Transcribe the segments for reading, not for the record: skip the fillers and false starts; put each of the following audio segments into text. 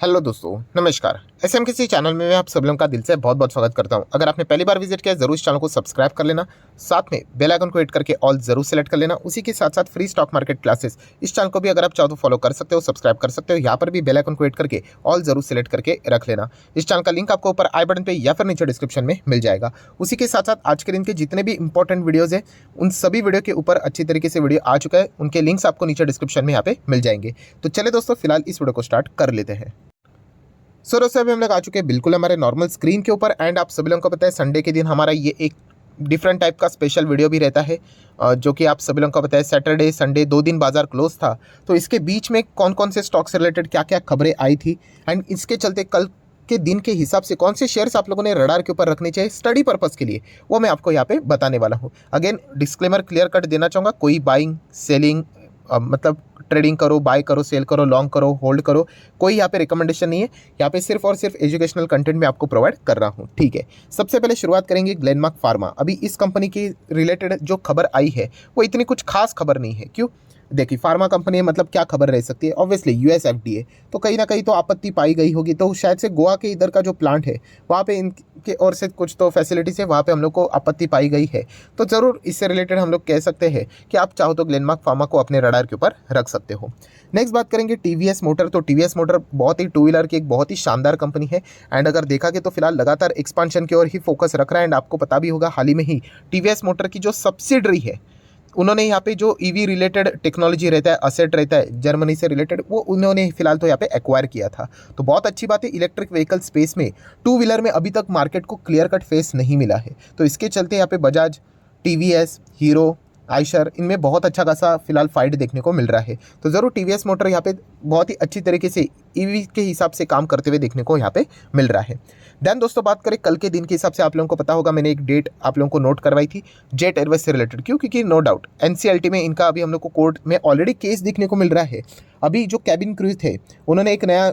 Hello दोस्तों, नमस्कार। SM किसी चैनल में मैं आप सब लोगों का दिल से बहुत बहुत स्वागत करता हूं। अगर आपने पहली बार विजिट किया जरूर इस चैनल को सब्सक्राइब कर लेना, साथ में बेल आइकन को हिट करके ऑल जरूर सेलेक्ट कर लेना। उसी के साथ साथ फ्री स्टॉक मार्केट क्लासेस इस चैनल को भी अगर आप चाहो तो फॉलो कर सकते हो, सब्सक्राइब कर सकते हो। यहाँ पर भी बेल आइकन को हिट करके ऑल जरूर सेलेक्ट करके रख लेना। इस चैनल का लिंक आपको ऊपर आई बटन पर या फिर नीचे डिस्क्रिप्शन में मिल जाएगा। उसी के साथ साथ आज के दिन के जितने भी इंपॉर्टेंट वीडियोज़ है उन सभी वीडियो के ऊपर अच्छी तरीके से वीडियो आ चुका है, उनके लिंक्स आपको नीचे डिस्क्रिप्शन में यहाँ पे मिल जाएंगे। तो चले दोस्तों, फिलहाल इस वीडियो को स्टार्ट कर लेते हैं। सो दोस्तों, अभी हम लोग आ चुके हैं बिल्कुल हमारे नॉर्मल स्क्रीन के ऊपर। एंड आप सभी लोगों को पता है संडे के दिन हमारा ये एक डिफरेंट टाइप का स्पेशल वीडियो भी रहता है, जो कि आप सभी लोगों को पता है सैटरडे संडे 2 दिन बाजार क्लोज था। तो इसके बीच में कौन कौन से स्टॉक से रिलेटेड क्या क्या खबरें आई थी एंड इसके चलते कल के दिन के हिसाब से कौन से शेयर्स आप लोगों ने रडार के ऊपर रखने चाहिए स्टडी पर्पस के लिए, वो मैं आपको यहाँ पे बताने वाला हूँ। अगेन डिस्क्लेमर क्लियर कट देना चाहूँगा, कोई बाइंग सेलिंग मतलब ट्रेडिंग करो, बाय करो, सेल करो, लॉन्ग करो, होल्ड करो, कोई यहाँ पे रिकमेंडेशन नहीं है। यहाँ पे सिर्फ और सिर्फ एजुकेशनल कंटेंट मैं आपको प्रोवाइड कर रहा हूँ, ठीक है। सबसे पहले शुरुआत करेंगे ग्लेनमार्क फार्मा। अभी इस कंपनी की रिलेटेड जो खबर आई है वो इतनी कुछ खास खबर नहीं है। क्यों? देखिए, फार्मा कंपनी है, मतलब क्या खबर रह सकती है? ऑब्वियसली यूएस एफडीए, तो कहीं ना कहीं तो आपत्ति पाई गई होगी। तो शायद से गोवा के इधर का जो प्लांट है वहाँ पे इनके ओर से कुछ तो फैसिलिटीज़ है, वहाँ पे हम लोग को आपत्ति पाई गई है। तो ज़रूर इससे रिलेटेड हम लोग कह सकते हैं कि आप चाहो तो ग्लेनमार्क फार्मा को अपने रडार के ऊपर रख सकते हो। नेक्स्ट बात करेंगे टीवीएस मोटर। तो टीवीएस मोटर बहुत ही टू व्हीलर की एक बहुत ही शानदार कंपनी है एंड अगर देखा गया तो फिलहाल लगातार एक्सपांशन की ओर ही फोकस रख रहा है। एंड आपको पता भी होगा हाल ही में ही टीवीएस मोटर की जो सब्सिडरी है उन्होंने यहाँ पे जो ईवी रिलेटेड टेक्नोलॉजी रहता है, असेट रहता है जर्मनी से रिलेटेड, वो उन्होंने फिलहाल तो यहाँ पे एक्वायर किया था। तो बहुत अच्छी बात है। इलेक्ट्रिक व्हीकल स्पेस में टू व्हीलर में अभी तक मार्केट को क्लियर कट फेस नहीं मिला है, तो इसके चलते यहाँ पे बजाज, टीवीएस, हीरो, आयशर, इनमें बहुत अच्छा खासा फिलहाल फाइट देखने को मिल रहा है। तो ज़रूर टीवीएस मोटर यहाँ पे बहुत ही अच्छी तरीके से ईवी के हिसाब से काम करते हुए देखने को यहाँ पे मिल रहा है। देन दोस्तों, बात करें कल के दिन के हिसाब से, आप लोगों को पता होगा मैंने एक डेट आप लोगों को नोट करवाई थी जेट एयरवेज से रिलेटेड। क्यों? क्योंकि नो डाउट एनसीएलटी में इनका अभी हम लोग को कोर्ट में ऑलरेडी केस देखने को मिल रहा है। अभी जो कैबिन क्रू थे उन्होंने एक नया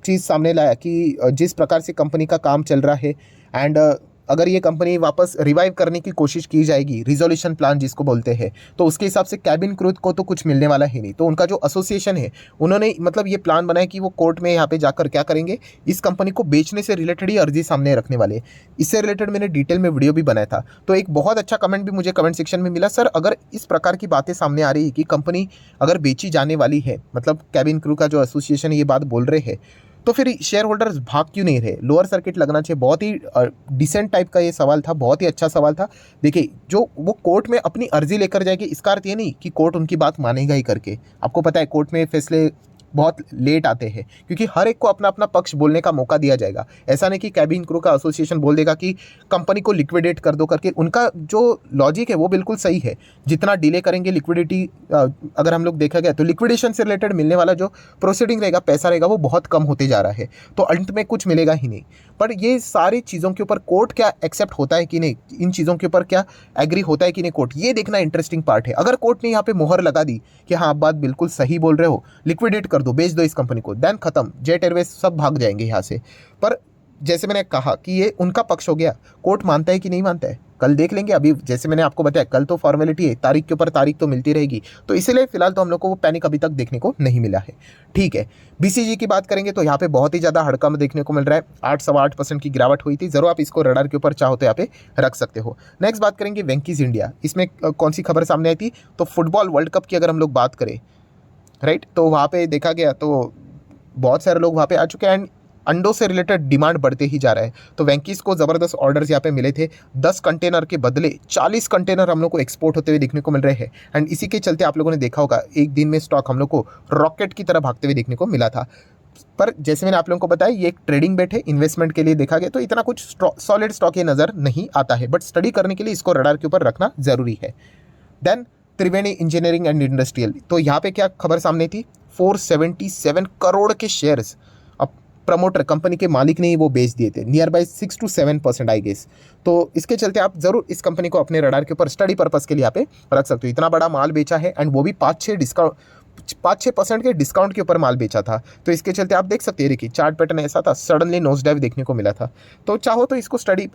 चीज़ सामने लाया कि जिस प्रकार से कंपनी का काम चल रहा है एंड अगर ये कंपनी वापस रिवाइव करने की कोशिश की जाएगी, रिजोल्यूशन प्लान जिसको बोलते हैं, तो उसके हिसाब से कैबिन क्रू को तो कुछ मिलने वाला है नहीं। तो उनका जो एसोसिएशन है उन्होंने मतलब ये प्लान बनाया कि वो कोर्ट में यहाँ पे जाकर क्या करेंगे, इस कंपनी को बेचने से रिलेटेड ही अर्जी सामने रखने वाले। इससे रिलेटेड मैंने डिटेल में वीडियो भी बनाया था। तो एक बहुत अच्छा कमेंट भी मुझे कमेंट सेक्शन में मिला, सर अगर इस प्रकार की बातें सामने आ रही है कि कंपनी अगर बेची जाने वाली है, मतलब कैबिन क्रू का जो एसोसिएशन ये बात बोल रहे हैं, तो फिर शेयर होल्डर्स भाग क्यों नहीं रहे? लोअर सर्किट लगना चाहिए। बहुत ही डिसेंट टाइप का ये सवाल था, बहुत ही अच्छा सवाल था। देखिए, जो वो कोर्ट में अपनी अर्जी लेकर जाएगी इसका अर्थ ये नहीं कि कोर्ट उनकी बात मानेगा ही करके। आपको पता है कोर्ट में फैसले बहुत लेट आते हैं क्योंकि हर एक को अपना अपना पक्ष बोलने का मौका दिया जाएगा। ऐसा नहीं कि कैबिन क्रू का एसोसिएशन बोल देगा कि कंपनी को लिक्विडेट कर दो करके। उनका जो लॉजिक है वो बिल्कुल सही है। जितना डिले करेंगे लिक्विडिटी, अगर हम लोग देखा गया तो लिक्विडेशन से रिलेटेड मिलने वाला जो प्रोसीडिंग रहेगा, पैसा रहेगा, वो बहुत कम होते जा रहा है। तो अंत में कुछ मिलेगा ही नहीं। पर ये सारी चीज़ों के ऊपर कोर्ट क्या एक्सेप्ट होता है कि नहीं, इन चीज़ों के ऊपर क्या एग्री होता है कि नहीं कोर्ट, ये देखना इंटरेस्टिंग पार्ट है। अगर कोर्ट ने यहाँ पे मोहर लगा दी कि हाँ आप बात बिल्कुल सही बोल रहे हो, लिक्विडेट कर दो, बेच दो इस कंपनी को, देन खत्म, जेट एयरवेज सब भाग जाएंगे यहाँ से। पर जैसे मैंने कहा कि ये उनका पक्ष हो गया, कोर्ट मानता है कि नहीं मानता है कल देख लेंगे। अभी जैसे मैंने आपको बताया कल तो फॉर्मेलिटी है, तारीख के ऊपर तारीख तो मिलती रहेगी। तो इसीलिए फिलहाल तो हम लोग को वो पैनिक अभी तक देखने को नहीं मिला है, ठीक है। बीसीजी की बात करेंगे तो यहाँ पे बहुत ही ज़्यादा हड़कंप देखने को मिल रहा है। 8-8.25% की गिरावट हुई थी। जरूर आप इसको रडार के ऊपर चाहो तो यहाँ पे रख सकते हो। नेक्स्ट बात करेंगे वेंकीज इंडिया। इसमें कौन सी खबर सामने आई थी? तो फुटबॉल वर्ल्ड कप की अगर हम लोग बात करें, राइट, तो वहाँ पे देखा गया तो बहुत सारे लोग वहाँ पे आ चुके हैं एंड अंडों से रिलेटेड डिमांड बढ़ते ही जा रहा है। तो वेंकीज को ज़बरदस्त ऑर्डर्स यहाँ पे मिले थे। 10 कंटेनर के बदले 40 कंटेनर हम लोग को एक्सपोर्ट होते हुए देखने को मिल रहे हैं। एंड इसी के चलते आप लोगों ने देखा होगा एक दिन में स्टॉक हम लोग को रॉकेट की तरह भागते हुए देखने को मिला था। पर जैसे मैंने आप लोगों को बताया ये एक ट्रेडिंग बेट है, इन्वेस्टमेंट के लिए देखा गया तो इतना कुछ सॉलिड स्टॉक ये नज़र नहीं आता है, बट स्टडी करने के लिए इसको रडार के ऊपर रखना ज़रूरी है। Then Triveni engineering and industrial. तो यहाँ पे क्या खबर सामने थी? 477 करोड़ के शेयर्स अब प्रमोटर कंपनी के मालिक ने ही वो बेच दिए थे, nearby 6 to 7% I guess. तो इसके चलते आप जरूर इस कंपनी को अपने रडार के ऊपर स्टडी पर्पस के लिए यहाँ पे रख सकते हो। इतना बड़ा माल बेचा है एंड वो भी 5-6% के डिस्काउंट के ऊपर माल बेचा था। तो इसके चलते आप देख सकते हैं कि चार्ट पैटर्न ऐसा था, सडनली नोज डाइव देखने को मिला था। तो चाहो तो इसको स्टडी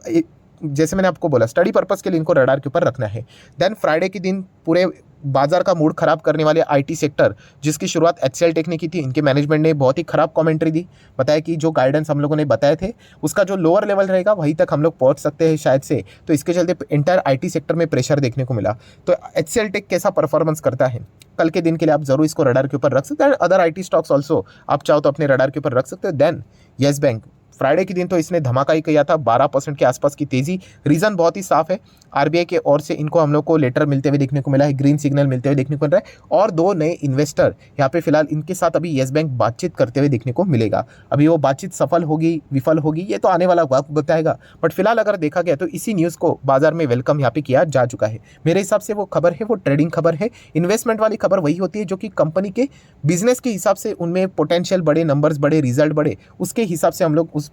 जैसे मैंने आपको बोला स्टडी पर्पस के लिए इनको रडार के ऊपर रखना है। देन फ्राइडे के दिन पूरे बाजार का मूड खराब करने वाले आईटी सेक्टर, जिसकी शुरुआत एचसीएल टेक ने की थी, इनके मैनेजमेंट ने बहुत ही खराब कमेंट्री दी, बताया कि जो गाइडेंस हम लोगों ने बताए थे उसका जो लोअर लेवल रहेगा वहीं तक हम लोग पहुंच सकते हैं शायद से, तो इसके चलते इंटायर आईटी सेक्टर में प्रेशर देखने को मिला। तो एचसीएल टेक कैसा परफॉर्मेंस करता है कल के दिन के लिए आप जरूर इसको रडार के ऊपर रख सकते हैं। अदर आईटी स्टॉक्स ऑल्सो आप चाहो तो अपने रडार के ऊपर रख सकते हो। देन येस बैंक, फ्राइडे के दिन तो इसने धमाका ही किया था, 12% के आसपास की तेजी। रीजन बहुत ही साफ है, आरबीआई के ओर से इनको हम लोग को लेटर मिलते हुए देखने को मिला है, ग्रीन सिग्नल मिलते हुए देखने को मिल रहा है, और 2 नए इन्वेस्टर यहाँ पे फिलहाल इनके साथ अभी येस बैंक बातचीत करते हुए देखने को मिलेगा। अभी वो बातचीत सफल होगी विफल होगी ये तो आने वाला वक्त बताएगा, बट फिलहाल अगर देखा गया तो इसी न्यूज़ को बाजार में वेलकम यहाँ पे किया जा चुका है। मेरे हिसाब से वो खबर है वो ट्रेडिंग खबर है। इन्वेस्टमेंट वाली खबर वही होती है जो कि कंपनी के बिजनेस के हिसाब से उनमें पोटेंशियल बढ़े, नंबर्स बढ़े, रिजल्ट बढ़े, उसके हिसाब से हम लोग उस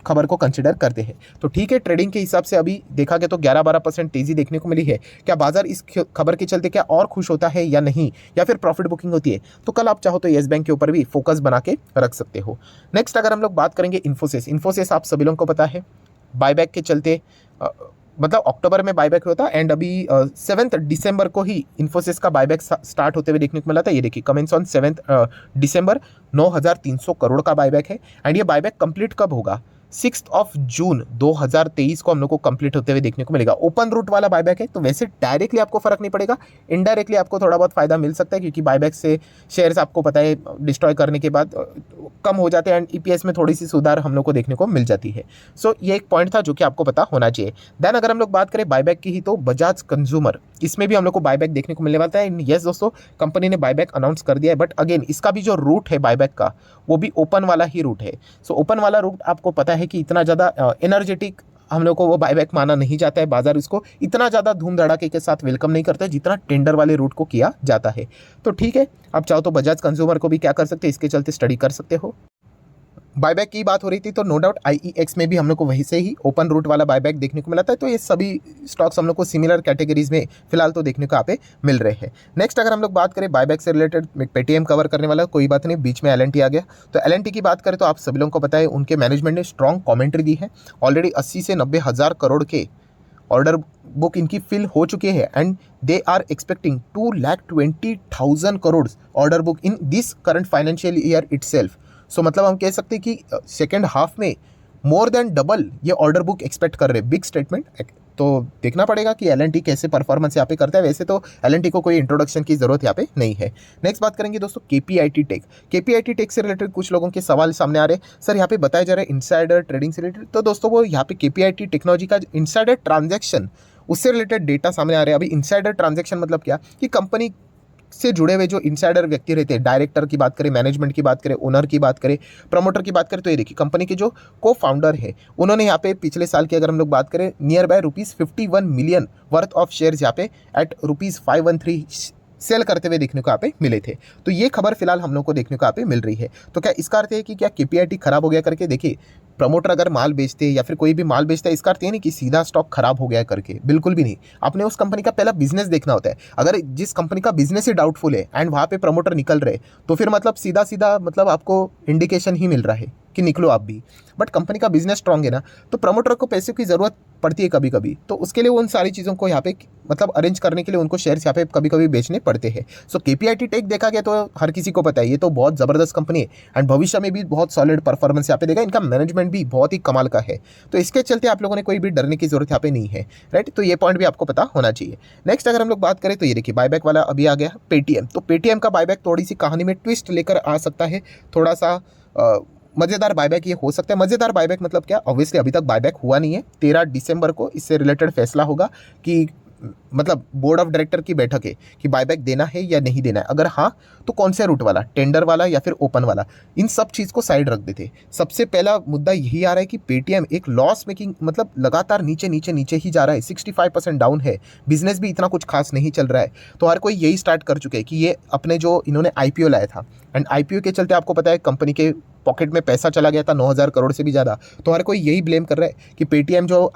खबर को कंसिडर करते हैं। तो ठीक है, ट्रेडिंग के हिसाब से अभी देखा गया तो 11-12% तेजी देखने को मिली है। क्या बाजार इस खबर के चलते क्या और खुश होता है या नहीं, या फिर प्रॉफिट बुकिंग होती है, तो कल आप चाहो तो येस बैंक के ऊपर भी फोकस बना के रख सकते हो। नेक्स्ट अगर हम लोग बात करेंगे इन्फोसिस आप सभी लोगों को पता है बायबैक के चलते मतलब अक्टूबर में बायबैक हुआ था, एंड अभी 7 दिसंबर को ही इन्फोसिस का बायबैक स्टार्ट होते हुए देखने को मिला था। ये देखिए कमेंट्स ऑन 7 दिसंबर 9,300 करोड़ का बायबैक है, एंड ये बायबैक कंप्लीट कब होगा, 6 जून 2023 को हम लोग को कंप्लीट होते हुए देखने को मिलेगा। ओपन रूट वाला बायबैक है, तो वैसे डायरेक्टली आपको फर्क नहीं पड़ेगा, इनडायरेक्टली आपको थोड़ा बहुत फायदा मिल सकता है, क्योंकि बायबैक से शेयर्स आपको पता है डिस्ट्रॉय करने के बाद कम हो जाते हैं, एंड ईपीएस में थोड़ी सी सुधार हम लोग को देखने को मिल जाती है। सो ये एक पॉइंट था जो कि आपको पता होना चाहिए। देन अगर हम लोग बात करें बायबैक की ही, तो बजाज कंज्यूमर, इसमें भी हम लोग को बायबैक देखने को मिलने वाला है। यस दोस्तों, कंपनी ने बायबैक अनाउंस कर दिया है, बट अगेन इसका भी जो रूट है बायबैक का वो भी ओपन वाला ही रूट है। सो ओपन वाला रूट आपको पता है कि इतना ज़्यादा एनर्जेटिक हम लोग को वो बायबैक माना नहीं जाता है, बाजार इसको इतना ज़्यादा धूम धड़ाके के साथ वेलकम नहीं करता है जितना टेंडर वाले रूट को किया जाता है। तो ठीक है, आप चाहो तो बजाज कंज्यूमर को भी क्या कर सकते हैं, इसके चलते स्टडी कर सकते हो। बायबैक की बात हो रही थी तो नो डाउट आईईएक्स में भी हम लोग को वहीं से ही ओपन रूट वाला बायबैक देखने को मिला था। तो ये सभी स्टॉक्स हम लोग को सिमिलर कैटेगरीज में फिलहाल तो देखने को यहाँ पे मिल रहे हैं। नेक्स्ट अगर हम लोग बात करें बायबैक से रिलेटेड, पेटीएम कवर करने वाला कोई बात नहीं, बीच में एलएनटी आ गया। तो एलएनटी की बात करें तो आप सभी लोगों को पता है उनके मैनेजमेंट ने स्ट्रॉन्ग कॉमेंट्री दी है। ऑलरेडी 80 से 90 हज़ार करोड़ के ऑर्डर बुक इनकी फिल हो चुकी है, and they are expecting 2,20,000 crore order book in this current financial year itself. So मतलब हम कह सकते हैं कि सेकेंड हाफ में मोर देन डबल ये ऑर्डर बुक एक्सपेक्ट कर रहे हैं। Big statement. तो देखना पड़ेगा कि एलएनटी कैसे परफॉर्मेंस यहाँ पे करता है। वैसे तो एलएनटी को कोई इंट्रोडक्शन की जरूरत यहाँ पे नहीं है। नेक्स्ट बात करेंगे दोस्तों केपीआईटी टेक। केपीआईटी टेक से रिलेटेड कुछ लोगों के सवाल सामने आ रहे हैं, सर यहाँ पे बताया जा रहा है इनसाइडर ट्रेडिंग से रिलेटेड। तो दोस्तों वो यहाँ पे केपीआईटी टेक्नोलॉजी का इनसाइडर ट्रांजैक्शन उससे रिलेटेड डेटा सामने आ रहे हैं। अभी इनसाइडर ट्रांजैक्शन मतलब क्या कि कंपनी से जुड़े हुए जो इनसाइडर व्यक्ति रहते हैं, डायरेक्टर की बात करें, मैनेजमेंट की बात करें, ओनर की बात करें, प्रमोटर की बात करें, तो ये देखिए कंपनी के जो को फाउंडर है उन्होंने यहाँ पे पिछले साल की अगर हम लोग बात करें near by ₹51 million worth of shares यहाँ पे एट ₹513 सेल करते हुए देखने को यहाँ पे मिले थे। तो ये खबर फिलहाल हम लोग को देखने को यहाँ पे मिल रही है। तो क्या इसका अर्थ है कि क्या केपीआईटी खराब हो गया करके? देखिए प्रमोटर अगर माल बेचते हैं या फिर कोई भी माल बेचता है, इसका अर्थ ये नहीं कि सीधा स्टॉक खराब हो गया करके, बिल्कुल भी नहीं। आपने उस कंपनी का पहला बिजनेस देखना होता है। अगर जिस कंपनी का बिजनेस ही डाउटफुल है एंड वहाँ पे प्रमोटर निकल रहे, तो फिर मतलब सीधा सीधा मतलब आपको इंडिकेशन ही मिल रहा है कि निकलो आप भी। बट कंपनी का बिजनेस स्ट्रांग है ना, तो प्रमोटर को पैसे की ज़रूरत पड़ती है कभी कभी, तो उसके लिए उन सारी चीज़ों को यहाँ पे मतलब अरेंज करने के लिए उनको शेयर्स यहाँ पे कभी कभी बेचने पड़ते हैं। सो केपीआईटी टेक देखा गया तो हर किसी को पता है ये तो बहुत ज़बरदस्त कंपनी है, एंड भविष्य में भी बहुत सॉलिड परफॉर्मेंस यहाँ पे देगा। इनका मैनेजमेंट भी बहुत ही कमाल का है, तो इसके चलते आप लोगों ने कोई भी डरने की जरूरत यहाँ पे नहीं है, राइट। तो ये पॉइंट भी आपको पता होना चाहिए। नेक्स्ट अगर हम लोग बात करें तो ये देखिए बायबैक वाला अभी आ गया पेटीएम। तो पेटीएम का बायबैक थोड़ी सी कहानी में ट्विस्ट लेकर आ सकता है, थोड़ा सा मज़ेदार बायबैक ये हो सकता है। मज़ेदार बायबैक मतलब क्या, ऑब्वियसली अभी तक बायबैक हुआ नहीं है। 13 दिसंबर को इससे रिलेटेड फैसला होगा कि मतलब बोर्ड ऑफ डायरेक्टर की बैठक है कि बायबैक देना है या नहीं देना है। अगर हाँ तो कौन से रूट वाला, टेंडर वाला या फिर ओपन वाला, इन सब चीज़ को साइड रख देते। सबसे पहला मुद्दा यही आ रहा है कि पेटीएम एक लॉस मेकिंग मतलब लगातार नीचे नीचे नीचे ही जा रहा है, 65% डाउन है, बिजनेस भी इतना कुछ खास नहीं चल रहा है। तो हर कोई यही स्टार्ट कर चुके हैं कि ये अपने जो इन्होंने आईपीओ लाया था, एंड आईपीओ के चलते आपको पता है कंपनी के पॉकेट में पैसा चला गया था 9,000 करोड़ से भी ज़्यादा। तो हर कोई यही ब्लेम कर रहा है कि पेटीएम जो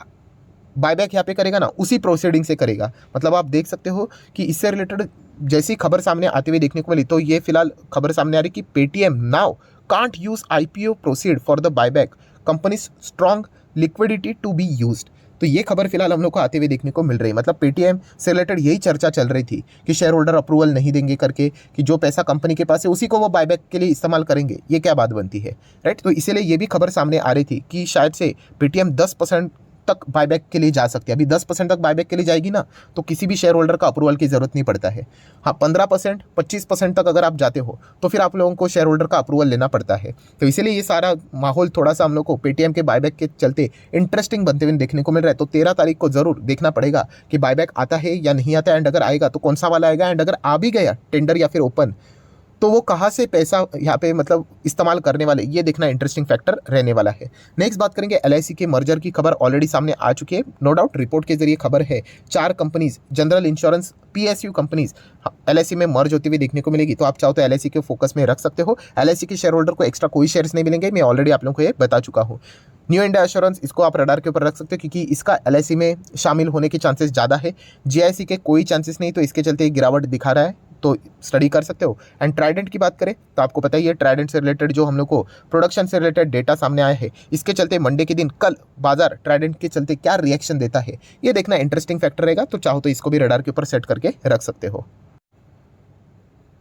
बायबैक यहाँ पे करेगा ना उसी प्रोसीडिंग से करेगा। मतलब आप देख सकते हो कि इससे रिलेटेड जैसी खबर सामने आते हुए देखने को मिली, तो ये फिलहाल खबर सामने आ रही कि Paytm now can't use IPO proceed for the buyback, companies strong liquidity to be used. तो ये खबर फिलहाल हम लोग को आते हुए देखने को मिल रही है। मतलब पेटीएम से रिलेटेड यही चर्चा चल रही थी कि शेयर होल्डर अप्रूवल नहीं देंगे करके, कि जो पैसा कंपनी के पास है उसी को वो बायबैक के लिए इस्तेमाल करेंगे। ये क्या बात बनती है, राइट। तो इसीलिए ये भी खबर सामने आ रही थी कि शायद से पेटीएम 10% तक बायबैक के लिए जा सकती है। अभी 10% तक बायबैक के लिए जाएगी ना, तो किसी भी शेयर होल्डर का अप्रूवल की जरूरत नहीं पड़ता है। हाँ, 15% 25% तक अगर आप जाते हो तो फिर आप लोगों को शेयर होल्डर का अप्रूवल लेना पड़ता है। तो इसीलिए ये सारा माहौल थोड़ा सा हम लोग को पेटीएम के बायबैक के चलते इंटरेस्टिंग बनते हुए देखने को मिल रहा है। तो 13 तारीख को जरूर देखना पड़ेगा कि बायबैक आता है या नहीं आता है, एंड अगर आएगा तो कौन सा वाला आएगा, एंड अगर आ भी गया टेंडर या फिर ओपन, तो वो कहाँ से पैसा यहाँ पे मतलब इस्तेमाल करने वाले, ये देखना इंटरेस्टिंग फैक्टर रहने वाला है। नेक्स्ट बात करेंगे एलआईसी के मर्जर की खबर ऑलरेडी सामने आ चुकी है, नो डाउट रिपोर्ट के जरिए खबर है। 4 companies general insurance PSU companies LIC में मर्ज होती हुई देखने को मिलेगी। तो आप चाहो तो एलआईसी के फोकस में रख सकते हो। एलआईसी के शेयर होल्डर को एक्स्ट्रा कोई शेयर्स नहीं मिलेंगे, मैं ऑलरेडी आप लोगों को ये बता चुका हूँ। न्यू इंडिया एश्योरेंस, इसको आप रडार के ऊपर रख सकते हो क्योंकि इसका एलआईसी में शामिल होने के चांसेस ज़्यादा है। जीआईसी के कोई चांसेस नहीं, तो इसके चलते गिरावट दिखा रहा है, तो स्टडी कर सकते हो। एंड ट्राइडेंट की बात करें तो आपको पता ही है, ट्राइडेंट से रिलेटेड जो हम लोग को प्रोडक्शन से रिलेटेड डेटा सामने आया है, इसके चलते मंडे के दिन कल बाजार ट्राइडेंट के चलते क्या रिएक्शन देता है, ये देखना इंटरेस्टिंग फैक्टर रहेगा। तो चाहो तो इसको भी रडार के ऊपर सेट करके रख सकते हो।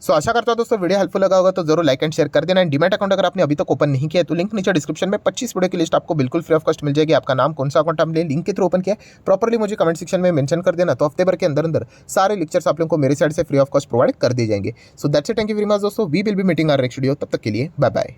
सो आशा करता हूं दोस्तों वीडियो हेल्पफुल लगा होगा, तो जरूर लाइक एंड शेयर कर देना। एंड डीमैट अकाउंट अगर आपने अभी तक ओपन नहीं किया है तो लिंक नीचे डिस्क्रिप्शन में 25 वीडियो की लिस्ट आपको बिल्कुल फ्री ऑफ कॉस्ट मिल जाएगी। आपका नाम, कौन सा अकाउंट आपने लिंक के थ्रू ओपन किया प्रॉपर्ली मुझे कमेंट सेक्शन में मेंशन कर देना, तो हफ्ते भर के अंदर अंदर सारे लेक्चर्स आप लोगों को मेरे साइड से फ्री ऑफ कॉस्ट प्रोवाइड कर दिए जाएंगे। So that's it, thank you very much दोस्तों, we will be meeting our next video. तब तक के लिए बाय बाय।